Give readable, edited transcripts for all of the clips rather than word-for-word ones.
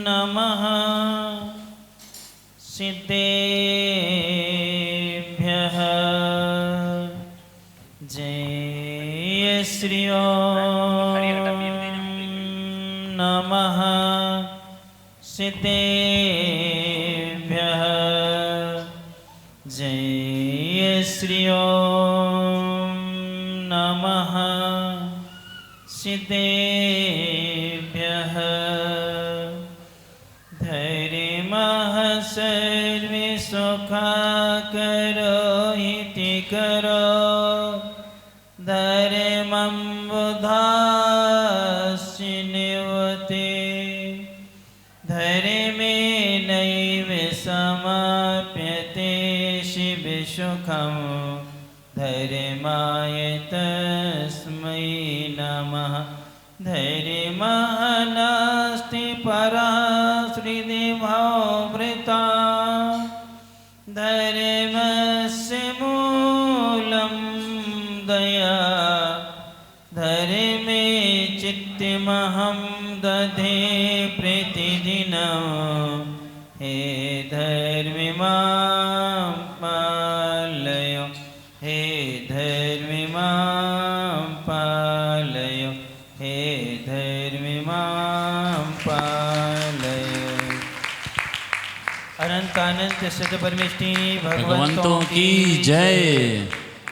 नमः सिद्धेभ्यः जय श्री ओम नमः सिद्धेभ्यः जय श्री ओम नमः सिद्धेभ्यः धर्मः सर्वे सुखाकरो इति करो धर्मं बुद्धास्य निवते धर्मेणैव समाप्यते शिवसुखं धर्माय तस्मै नमः धर्मः नास्ति परा श्रीदेववृता धर्मस्य मूलं दया धर्मे चित्तमहं दधे प्रतिदिनं हे धर्मे मां पालय हे धर्मे मां पालय हे धर्मे मां पालय। अनंत अनंत सिद्ध परमेष्टि भगवंतों की जय।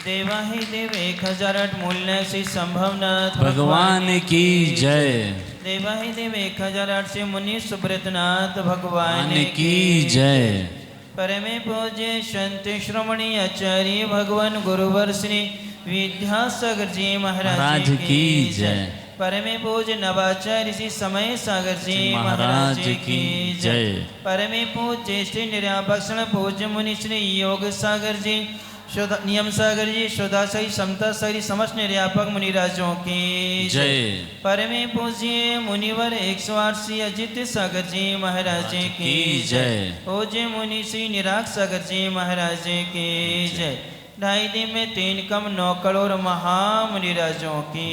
देवा ही देव 1008 मूल्य से संभवनाथ भगवान की जय। देवा ही देव 1008 से मुनि सुब्रतनाथ भगवान की जय। परमे पूज्य संत श्रोमणी आचार्य भगवान गुरुवर श्री विद्यासागर जी महाराज की जय। परमे पूज्य नवाचार्य श्री समय सागर जी महाराज की जय। परमे पूज्य श्री निराभक्षण पूज्य मुनि श्री योग सागर जी नियम सागर जी शोधाशयी समता सरी समस्त निर्यापक मुनिराजों की जय। परमे पूज्य मुनिवर 108 श्री अजित सागर जी महाराज की जय। पूज्य मुनि श्री निराग सागर जी महाराज की जय। 2.5 दिन में 3 कम 9 करोड़ महामुनिराजों की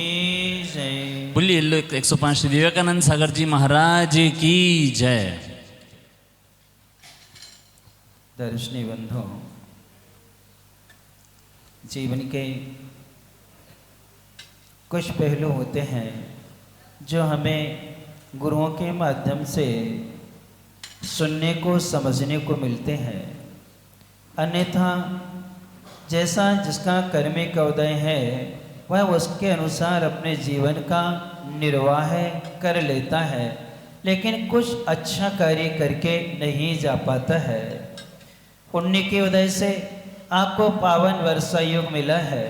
जय। बोलिए 105 श्री विवेकानंद सागर जी महाराज की जय। दर्शनी बंधु, जीवन के कुछ पहलू होते हैं जो हमें गुरुओं के माध्यम से सुनने को समझने को मिलते हैं। अन्यथा जैसा जिसका कर्मिक उदय है वह उसके अनुसार अपने जीवन का निर्वाह कर लेता है, लेकिन कुछ अच्छा कार्य करके नहीं जा पाता है। पुण्य के उदय से आपको पावन वर्षा योग मिला है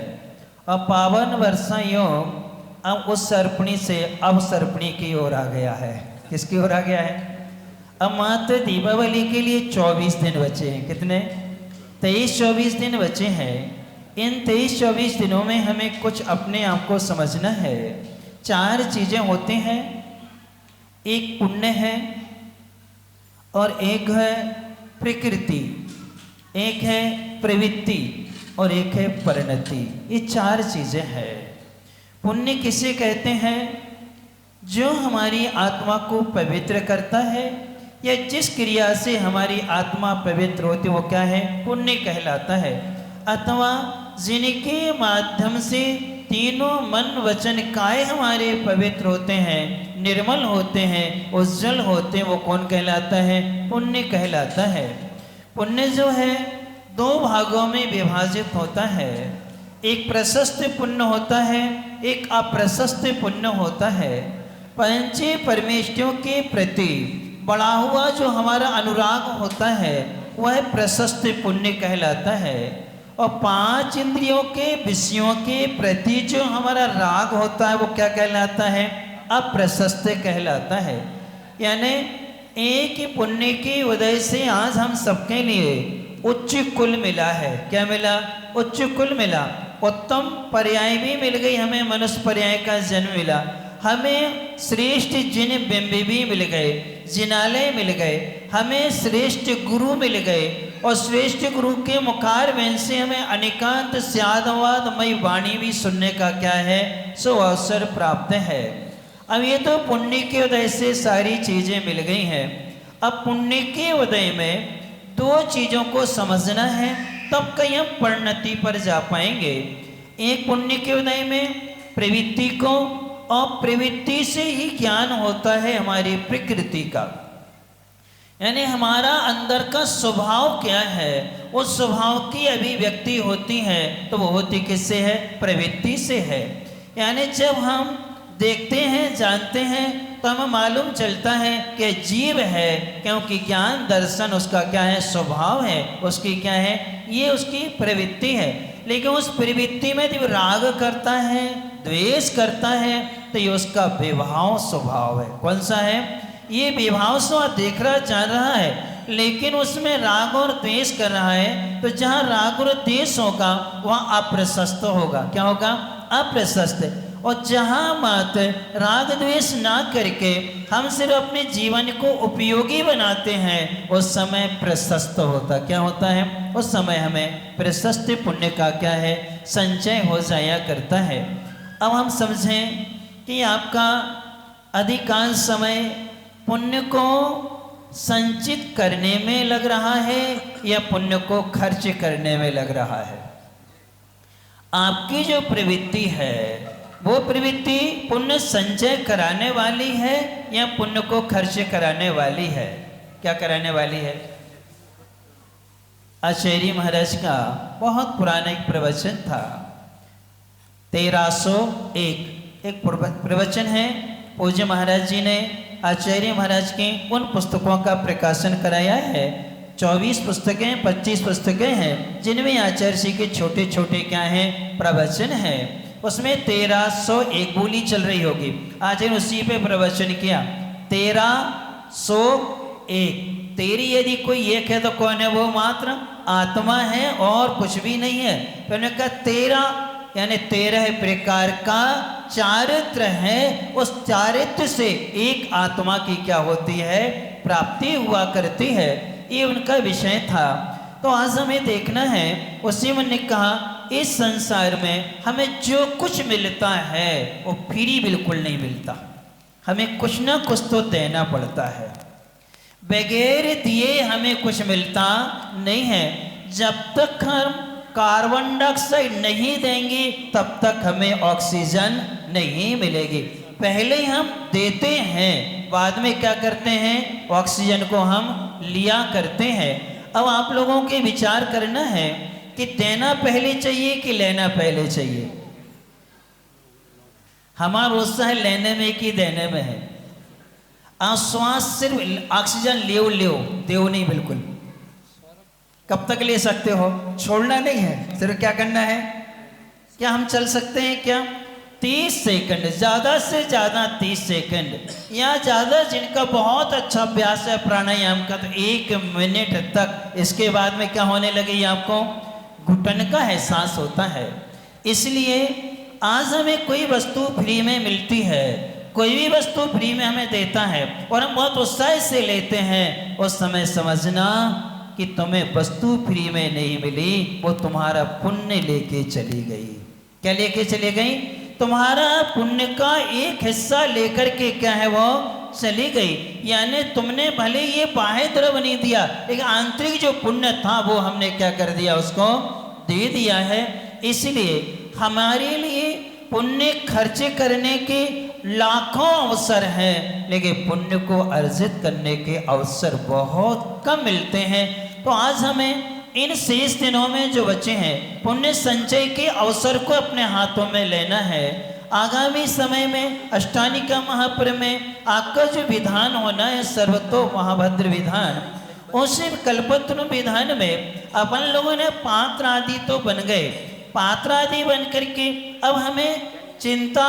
और पावन वर्षा योग अब उस सर्पणी से अब सर्पणी की ओर आ गया है। किसकी ओर आ गया है? अब मात्र दीपावली के लिए 24 दिन बचे हैं। कितने? 23-24 दिन बचे हैं। इन 23-24 दिनों में हमें कुछ अपने आप को समझना है। 4 चीज़ें होती हैं। एक पुण्य है और एक है प्रकृति, एक है प्रवृत्ति और एक है परिणति। ये 4 चीज़ें हैं। पुण्य किसे कहते हैं? जो हमारी आत्मा को पवित्र करता है या जिस क्रिया से हमारी आत्मा पवित्र होती है वो क्या है? पुण्य कहलाता है। अथवा जिनके माध्यम से तीनों मन वचन काय हमारे पवित्र होते हैं, निर्मल होते हैं, उज्जवल होते हैं, वो कौन कहलाता है? पुण्य कहलाता है। पुण्य जो है 2 भागों में विभाजित होता है। एक प्रशस्त पुण्य होता है, एक अप्रशस्त पुण्य होता है। पंच परमेष्ठियों के प्रति बढ़ा हुआ जो हमारा अनुराग होता है वह प्रशस्त पुण्य कहलाता है। और 5 इंद्रियों के विषयों के प्रति जो हमारा राग होता है वो क्या कहलाता है? अप्रशस्त कहलाता है। यानी एक ही पुण्य के उदय से आज हम सबके लिए उच्च कुल मिला है। क्या मिला? उच्च कुल मिला। उत्तम पर्याय भी मिल गई हमें, मनुष्य पर्याय का जन्म मिला हमें। श्रेष्ठ जिन बिंब भी मिल गए, जिनालय मिल गए, हमें श्रेष्ठ गुरु मिल गए और श्रेष्ठ गुरु के मुखार वैन से हमें अनेकांत स्यादवादमय वाणी भी सुनने का क्या है? सो अवसर प्राप्त है। अब ये तो पुण्य के उदय से सारी चीज़ें मिल गई हैं। अब पुण्य के उदय में दो चीज़ों को समझना है, तब कहीं हम परिणति पर जा पाएंगे। एक, पुण्य के उदय में प्रवृत्ति को, और प्रवृत्ति से ही ज्ञान होता है हमारी प्रकृति का, यानी हमारा अंदर का स्वभाव क्या है, उस स्वभाव की अभिव्यक्ति होती है तो वो होती किससे है? प्रवृत्ति से है। यानी जब हम देखते हैं, जानते हैं, तो हमें मालूम चलता है कि जीव है, क्योंकि ज्ञान दर्शन उसका क्या है? स्वभाव है, उसकी क्या है? ये उसकी प्रवृत्ति है। लेकिन उस प्रवृत्ति में जब राग करता है, द्वेष करता है, तो ये उसका विभाव स्वभाव है। कौन सा है? ये विभाव स्वभाव देख रहा, जान रहा है, लेकिन उसमें राग और द्वेष कर रहा है। तो जहाँ राग और द्वेष होगा वहाँ अप्रशस्त होगा। क्या होगा? अप्रशस्त। और जहाँ मात्र राग द्वेष ना करके हम सिर्फ अपने जीवन को उपयोगी बनाते हैं, उस समय प्रशस्त होता। क्या होता है? उस समय हमें प्रशस्त पुण्य का क्या है? संचय हो जाया करता है। अब हम समझें कि आपका अधिकांश समय पुण्य को संचित करने में लग रहा है या पुण्य को खर्च करने में लग रहा है। आपकी जो प्रवृत्ति है वो प्रवृत्ति पुण्य संचय कराने वाली है या पुण्य को खर्च कराने वाली है? क्या कराने वाली है? आचार्य महाराज का बहुत पुराना एक प्रवचन था, 1301 एक प्रवचन है। पूज्य महाराज जी ने आचार्य महाराज की उन पुस्तकों का प्रकाशन कराया है। 24 पुस्तकें, 25 पुस्तकें हैं, जिनमें आचार्य जी के छोटे छोटे क्या हैं? प्रवचन हैं। उसमें 1301 बोली चल रही होगी। आज उसी पे प्रवचन किया। 1301। तेरी यदि कोई एक है तो कौन है? वो मात्र आत्मा है और कुछ भी नहीं है। तो उन्होंने कहा 13 यानी 13 प्रकार का चारित्र है। उस चारित्र से एक आत्मा की क्या होती है? प्राप्ति हुआ करती है। ये उनका विषय था। तो आज हमें देखना है, उसी में ने कहा इस संसार में हमें जो कुछ मिलता है वो फ्री बिल्कुल नहीं मिलता। हमें कुछ ना कुछ तो देना पड़ता है। बगैर दिए हमें कुछ मिलता नहीं है। जब तक हम कार्बन डाइऑक्साइड नहीं देंगे तब तक हमें ऑक्सीजन नहीं मिलेगी। पहले हम देते हैं, बाद में क्या करते हैं? ऑक्सीजन को हम लिया करते हैं। अब आप लोगों के विचार करना है कि देना पहले चाहिए कि लेना पहले चाहिए? हमारा उत्साह लेने में कि देने में है। आप श्वास सिर्फ ऑक्सीजन ले देव नहीं, बिल्कुल। कब तक ले सकते हो? छोड़ना नहीं है, सिर्फ क्या करना है? क्या हम चल सकते हैं क्या? 30 सेकंड, ज़्यादा से ज़्यादा 30 सेकंड या ज़्यादा जिनका बहुत अच्छा अभ्यास है प्राणायाम का तो 1 मिनट तक। इसके बाद में क्या होने लगेगी? आपको घुटन का एहसास होता है। इसलिए आज हमें कोई वस्तु फ्री में मिलती है, कोई भी वस्तु फ्री में हमें देता है और हम बहुत उत्साह से लेते हैं, उस समय समझना कि तुम्हें वस्तु फ्री में नहीं मिली, वो तुम्हारा पुण्य लेके चली गई। क्या लेके चली गई? तुम्हारा पुण्य का एक हिस्सा लेकर के क्या है? वो चली गई। यानी तुमने भले ये बाह्य द्रव नहीं दिया, लेकिन आंतरिक जो पुण्य था वो हमने क्या कर दिया? उसको दे दिया है। इसलिए हमारे लिए पुण्य खर्च करने के लाखों अवसर हैं, लेकिन पुण्य को अर्जित करने के अवसर बहुत कम मिलते हैं। तो आज हमें इन शेष दिनों में जो बचे हैं, पुण्य संचय के अवसर को अपने हाथों में लेना है। आगामी समय में अष्टानिका महापर्व में आपका जो विधान होना है, सर्वतो महाभद्र विधान, उस कल्पतरु विधान में अपन लोगों ने पात्र आदि तो बन गए। पात्र आदि बन करके अब हमें चिंता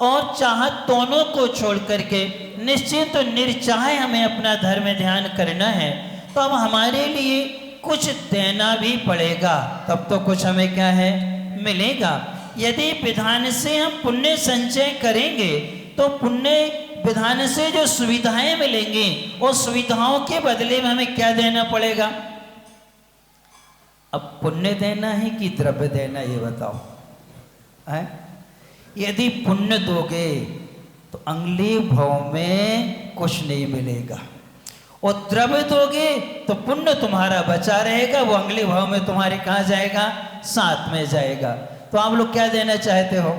और चाहत दोनों को छोड़ करके निश्चित और निर्चाह हमें अपना धर्म ध्यान करना है। तो अब हमारे लिए कुछ देना भी पड़ेगा, तब तो कुछ हमें क्या है? मिलेगा। यदि विधान से हम पुण्य संचय करेंगे तो पुण्य विधान से जो सुविधाएं मिलेंगी, उस सुविधाओं के बदले में हमें क्या देना पड़ेगा? अब पुण्य देना है कि द्रव्य देना, ये बताओ है? यदि पुण्य दोगे तो अगले भाव में कुछ नहीं मिलेगा, और द्रव्य दोगे तो पुण्य तुम्हारा बचा रहेगा, वो अगले भाव में तुम्हारे कहाँ जाएगा, साथ में जाएगा। तो आप लोग क्या देना चाहते हो,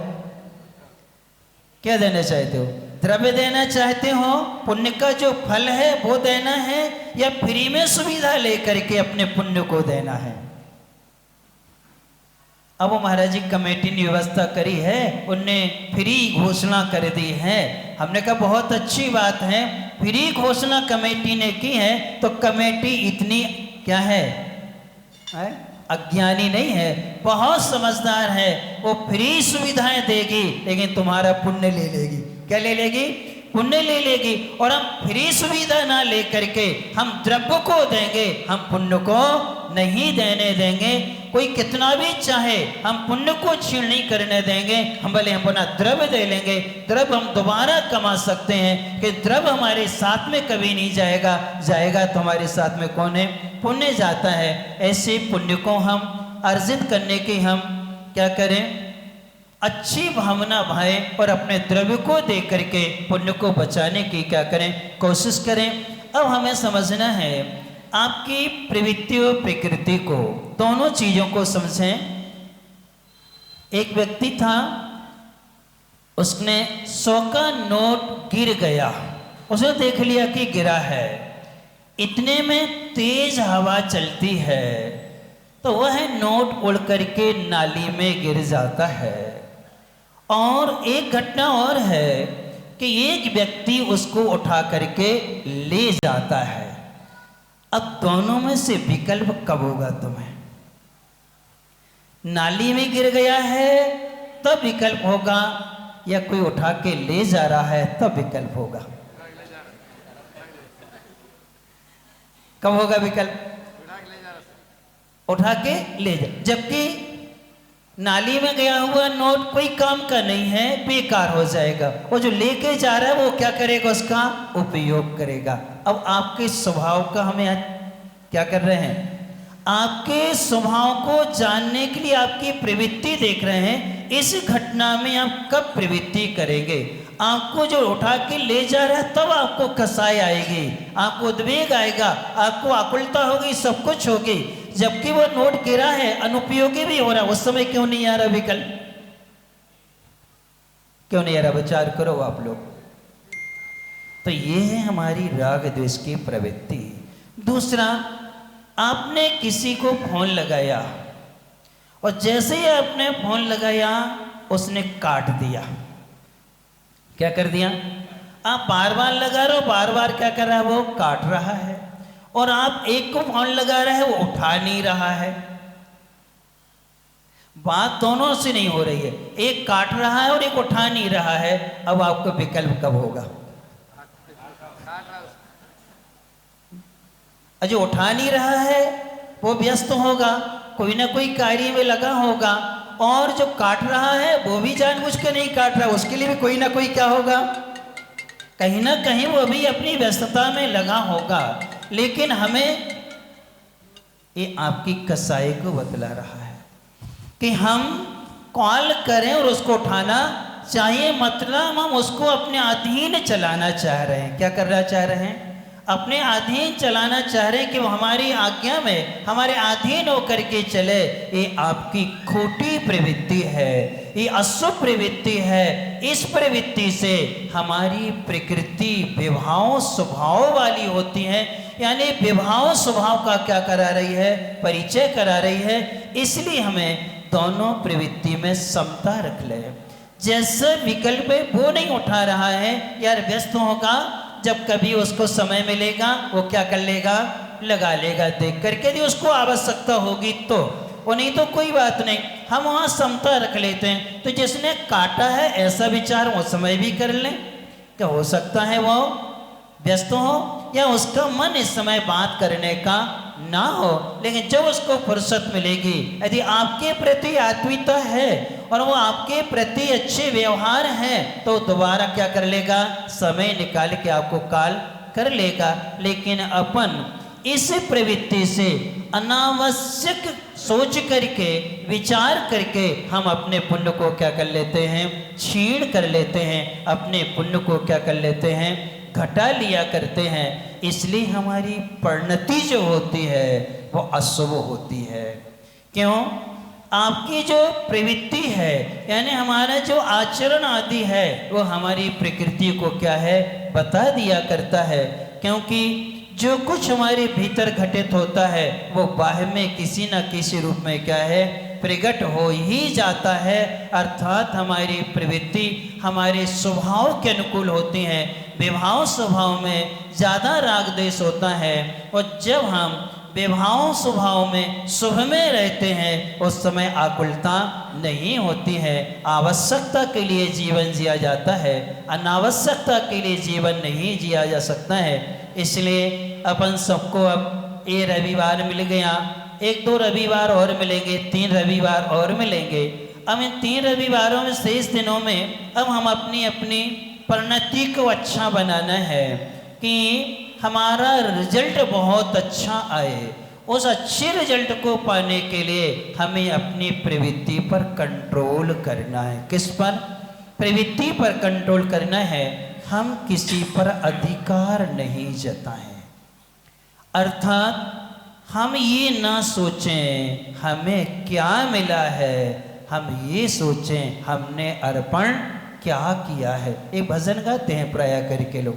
क्या देना चाहते हो? द्रव्य देना चाहते हो, पुण्य का जो फल है वो देना है, या फ्री में सुविधा लेकर के अपने पुण्य को देना है? अब वो महाराज जी कमेटी ने व्यवस्था करी है, उनने फ्री घोषणा कर दी है। हमने कहा बहुत अच्छी बात है, फ्री घोषणा कमेटी ने की है, तो कमेटी इतनी क्या है, अज्ञानी नहीं है, बहुत समझदार है। वो फ्री सुविधाएं देगी लेकिन तुम्हारा पुण्य ले लेगी। क्या ले लेगी? पुण्य ले लेगी। और हम फ्री सुविधा ना लेकर के हम द्रव्य को देंगे, हम पुण्य को नहीं देने देंगे। कोई कितना भी चाहे हम पुण्य को छीन नहीं करने देंगे। हम भले हम अपना द्रव्य दे लेंगे, द्रव्य हम दोबारा कमा सकते हैं कि द्रव्य हमारे साथ में कभी नहीं जाएगा, जाएगा तो हमारे साथ में कौन है, पुण्य जाता है। ऐसे पुण्य को हम अर्जित करने की हम क्या करें, अच्छी भावना भाएं और अपने द्रव्य को दे करके पुण्य को बचाने की क्या करें, कोशिश करें। अब हमें समझना है आपकी प्रवृत्ति और प्रकृति को, दोनों चीजों को समझें। एक व्यक्ति था, उसने 100 का नोट गिर गया, उसने देख लिया कि गिरा है। इतने में तेज हवा चलती है तो वह नोट उड़ करके नाली में गिर जाता है। और एक घटना और है कि एक व्यक्ति उसको उठा करके ले जाता है। अब दोनों में से विकल्प कब होगा तुम्हें? नाली में गिर गया है तब विकल्प होगा, या कोई उठा के ले जा रहा है तब विकल्प होगा? कब होगा विकल्प? उठा के ले जा। जबकि नाली में गया हुआ नोट कोई काम का नहीं है, बेकार हो जाएगा। वो जो लेके जा रहा है वो क्या करेगा, उसका उपयोग करेगा। अब आपके स्वभाव का हमें क्या कर रहे हैं, आपके स्वभाव को जानने के लिए आपकी प्रवृत्ति देख रहे हैं। इस घटना में आप कब प्रवृत्ति करेंगे? आपको जो उठा के ले जा रहा है तब आपको कसाई आएगी, आपको उद्वेग आएगा, आपको आकुलता होगी, सब कुछ होगी। जबकि वो नोट गिरा है, अनुपयोगी भी हो रहा है, उस समय क्यों नहीं आ रहा विकल्प? क्यों नहीं आ रहा? विचार करो आप लोग। तो ये है हमारी राग द्वेष की प्रवृत्ति। दूसरा, आपने किसी को फोन लगाया और जैसे ही आपने फोन लगाया उसने काट दिया। क्या कर दिया? आप बार बार लगा रहे हो, बार बार क्या कर रहा है, वो काट रहा है। और आप एक को फोन लगा रहे हैं, वो उठा नहीं रहा है। बात दोनों से नहीं हो रही है, एक काट रहा है और एक उठा नहीं रहा है। अब आपको विकल्प कब होगा? जो उठा नहीं रहा है वो व्यस्त होगा, कोई ना कोई कार्य में लगा होगा, और जो काट रहा है वो भी जानबूझ के नहीं काट रहा, उसके लिए भी कोई ना कोई क्या होगा, कहीं ना कहीं वो भी अपनी व्यस्तता में लगा होगा। लेकिन हमें ये आपकी कसाई को बतला रहा है कि हम कॉल करें और उसको उठाना चाहिए, मतलब हम उसको अपने अधीन चलाना चाह रहे हैं। क्या करना चाह रहे हैं? अपने अधीन चलाना चाह रहे हैं कि वो हमारी आज्ञा में हमारे अधीन होकर के चले। ये आपकी खोटी प्रवृत्ति है, ये अशुभ प्रवृत्ति है। इस प्रवृत्ति से हमारी प्रकृति विभाव स्वभाव वाली होती है, यानी विभाव स्वभाव का क्या करा रही है, परिचय करा रही है। इसलिए हमें दोनों प्रवृत्ति में समता रख ले। जैसे विकल्प है वो नहीं उठा रहा है, यार व्यस्त होगा, जब कभी उसको समय मिलेगा वो क्या कर लेगा, लगा लेगा देख करके, यदि उसको आवश्यकता होगी तो, वो नहीं तो कोई बात नहीं। हम वहाँ समता रख लेते हैं। तो जिसने काटा है ऐसा विचार वो समय भी कर लें, क्या हो सकता है वो व्यस्त हो या उसका मन इस समय बात करने का ना हो, लेकिन जब उसको फुर्सत मिलेगी, यदि आपके प्रति आत्मीयता है और वो आपके प्रति अच्छे व्यवहार हैं तो दोबारा क्या कर लेगा, समय निकाल के आपको कॉल कर लेगा। लेकिन अपन इस प्रवृत्ति से अनावश्यक सोच करके विचार करके हम अपने पुण्य को क्या कर लेते हैं, छीण कर लेते हैं, अपने पुण्य को क्या कर लेते हैं, घटा लिया करते हैं। इसलिए हमारी परिणति जो होती है वो अशुभ होती है। क्यों? आपकी जो प्रवृत्ति है यानी हमारा जो आचरण आदि है वो हमारी प्रकृति को क्या है, बता दिया करता है। क्योंकि जो कुछ हमारे भीतर घटित होता है वो बाहर में किसी न किसी रूप में क्या है, प्रकट हो ही जाता है। अर्थात हमारी प्रवृत्ति हमारे स्वभाव के अनुकूल होती है। विभाव स्वभाव में ज़्यादा राग द्वेष होता है, और जब हम विभाव स्वभाव में शुभ में रहते हैं उस समय आकुलता नहीं होती है। आवश्यकता के लिए जीवन जिया जाता है, अनावश्यकता के लिए जीवन नहीं जिया जा सकता है। इसलिए अपन सबको अब ये रविवार मिल गया, 1-2 रविवार और मिलेंगे, 3 रविवार और मिलेंगे। अब इन 3 रविवारों में शेष दिनों में अब हम अपनी अपनी परिणति को अच्छा बनाना है कि हमारा रिजल्ट बहुत अच्छा आए। उस अच्छे रिजल्ट को पाने के लिए हमें अपनी प्रवृत्ति पर कंट्रोल करना है। किस पर? प्रवृत्ति पर कंट्रोल करना है। हम किसी पर अधिकार नहीं जताएं। अर्थात हम ये ना सोचें हमें क्या मिला है, हम ये सोचें हमने अर्पण क्या किया है। एक भजन गाते हैं प्राय करके लोग,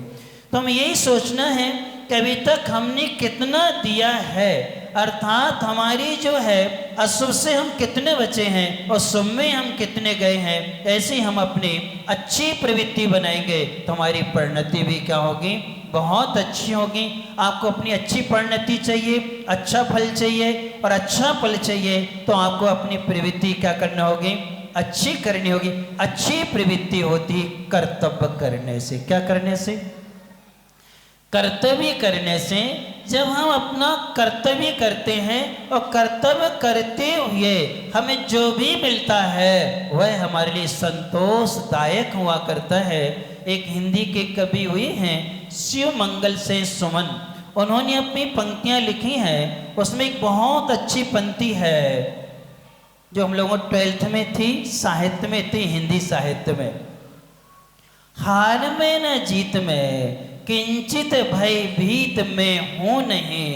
तो हमें यही सोचना है कि अभी तक हमने कितना दिया है। अर्थात हमारी जो है अशुभ से हम कितने बचे हैं और शुभ में हम कितने गए हैं। ऐसे हम अपनी अच्छी प्रवृत्ति बनाएंगे तो हमारी परिणति भी क्या होगी, बहुत अच्छी होगी। आपको अपनी अच्छी परिणति चाहिए, अच्छा फल चाहिए, और अच्छा फल चाहिए तो आपको अपनी प्रवृत्ति क्या करना होगी, अच्छी करनी होगी। अच्छी प्रवृत्ति होती कर्तव्य करने से। क्या करने से? कर्तव्य करने से। जब हम अपना कर्तव्य करते हैं और कर्तव्य करते हुए हमें जो भी मिलता है वह हमारे लिए संतोषदायक हुआ करता है। एक हिंदी के कवि हुए हैं शिव मंगल से सुमन, उन्होंने अपनी पंक्तियां लिखी हैं। उसमें एक बहुत अच्छी पंक्ति है जो हम लोगों 12th में थी, साहित्य में थी, हिंदी साहित्य में। हार में न जीत में किंचित भय भीत में हूँ नहीं,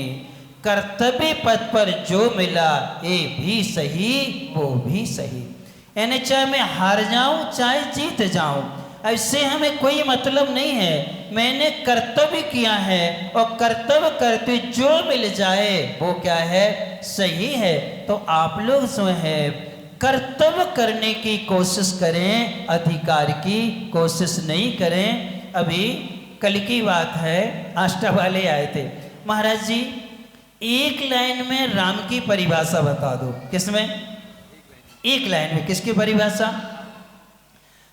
कर्तव्य पथ पर जो मिला ये भी सही वो भी सही। यानी चाहे मैं हार जाऊं चाहे जीत जाऊं, ऐसे हमें कोई मतलब नहीं है। मैंने कर्तव्य किया है और कर्तव्य करते जो मिल जाए वो क्या है, सही है। तो आप लोग जो है कर्तव्य करने की कोशिश करें, अधिकार की कोशिश नहीं करें। अभी कल की बात है, आष्टा वाले आए थे, महाराज जी एक लाइन में राम की परिभाषा बता दो। किसमें? एक लाइन में। किसकी परिभाषा?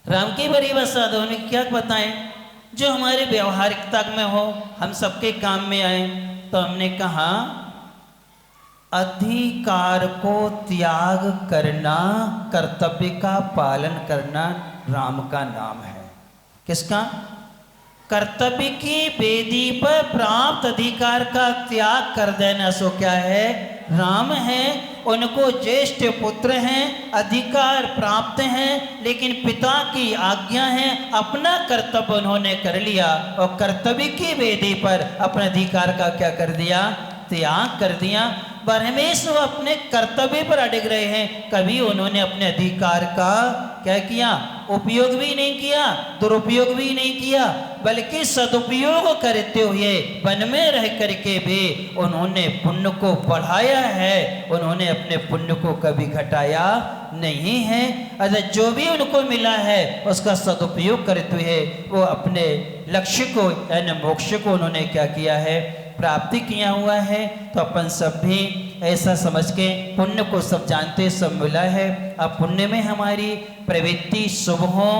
राम की परिभाषा दो। उन्हें क्या बताएं जो हमारे व्यवहारिकता में हो, हम सबके काम में आए। तो हमने कहा अधिकार को त्याग करना, कर्तव्य का पालन करना राम का नाम है। किसका? कर्तव्य की वेदी पर प्राप्त अधिकार का त्याग कर देना सो क्या है, राम है। उनको ज्येष्ठ पुत्र हैं, अधिकार प्राप्त हैं, लेकिन पिता की आज्ञा है, अपना कर्तव्य उन्होंने कर लिया और कर्तव्य की वेदी पर अपने अधिकार का क्या कर दिया, त्याग कर दिया। परमेश वो अपने कर्तव्य पर अड़िग रहे हैं, कभी उन्होंने अपने अधिकार का क्या किया, उपयोग भी नहीं किया, दुरुपयोग भी नहीं किया, बल्कि सदुपयोग करते हुए वन में रह करके भी उन्होंने पुण्य को बढ़ाया है। उन्होंने अपने पुण्य को कभी घटाया नहीं है। अतः जो भी उनको मिला है उसका सदुपयोग करते हुए वो अपने लक्ष्य को यानी मोक्ष को उन्होंने क्या किया है, प्राप्ति किया हुआ है। तो अपन सब भी ऐसा समझ के पुण्य को सब जानते सब मिला है। अब पुण्य में हमारी प्रवृत्ति शुभ हो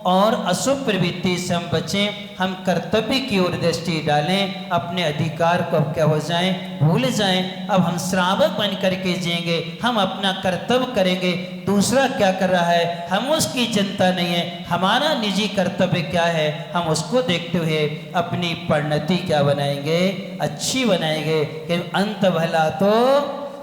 और अशुभ प्रवृत्ति से हम बचें, हम कर्तव्य की ओर दृष्टि डालें, अपने अधिकार को अब क्या हो जाएं, भूल जाएं। अब हम श्रावक बन करके जिएंगे, हम अपना कर्तव्य करेंगे, दूसरा क्या कर रहा है हम उसकी चिंता नहीं है, हमारा निजी कर्तव्य क्या है हम उसको देखते हुए अपनी परिणति क्या बनाएंगे, अच्छी बनाएंगे। कि अंत भला तो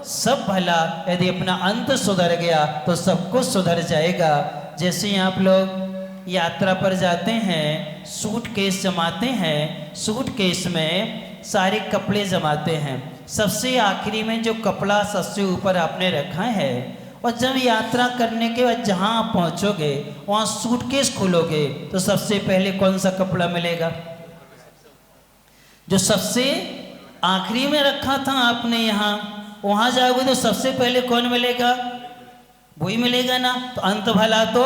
सब भला, यदि अपना अंत सुधर गया तो सब कुछ सुधर जाएगा। जैसे आप लोग यात्रा पर जाते हैं, सूटकेस जमाते हैं, सूटकेस में सारे कपड़े जमाते हैं, सबसे आखिरी में जो कपड़ा सबसे ऊपर आपने रखा है, और जब यात्रा करने के बाद जहाँ आप पहुँचोगे वहाँ सूटकेस खोलोगे तो सबसे पहले कौन सा कपड़ा मिलेगा? जो सबसे आखिरी में रखा था आपने यहाँ, वहाँ जाओगे तो सबसे पहले कौन मिलेगा? वही मिलेगा ना। तो अंत भला तो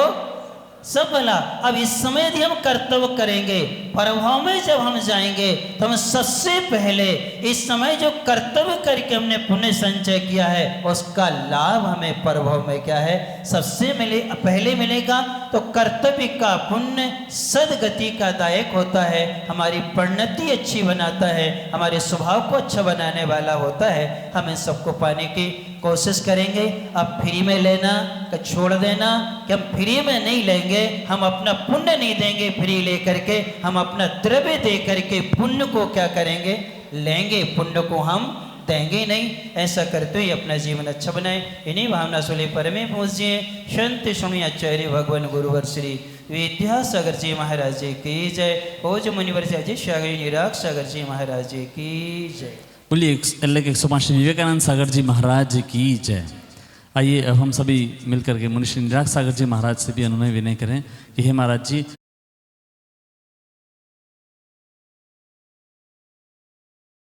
सब भला। अब इस समय यदि हम कर्तव्य करेंगे, प्रभाव में जब हम जाएंगे तो हम सबसे पहले इस समय जो कर्तव्य करके हमने पुण्य संचय किया है उसका लाभ हमें प्रभाव में क्या है सबसे पहले मिलेगा। तो कर्तव्य का पुण्य सदगति का दायक होता है, हमारी परिणति अच्छी बनाता है, हमारे स्वभाव को अच्छा बनाने वाला होता है। हम इन सबको पाने की कोशिश करेंगे। अब फ्री में लेना का छोड़ देना कि हम फ्री में नहीं लेंगे, हम अपना पुण्य नहीं देंगे फ्री लेकर के, हम अपना द्रव्य दे करके पुण्य को क्या करेंगे, लेंगे, पुण्य को हम देंगे नहीं। ऐसा करते हुए अपना जीवन अच्छा बनाए। इन्हीं भावना सुले परमे पूजिए संत सुनी आचार्य भगवान गुरुवर श्री विद्यासागर जी महाराज जी की जय। ओज मुनिवर जी सागर निराग सागर जी महाराज जी की जय। बोलिए 105 विवेकानंद सागर जी महाराज की जय। आइए अब हम सभी मिलकर के मुनि श्री निराग सागर जी महाराज से भी अनुनय विनय करें कि हे महाराज जी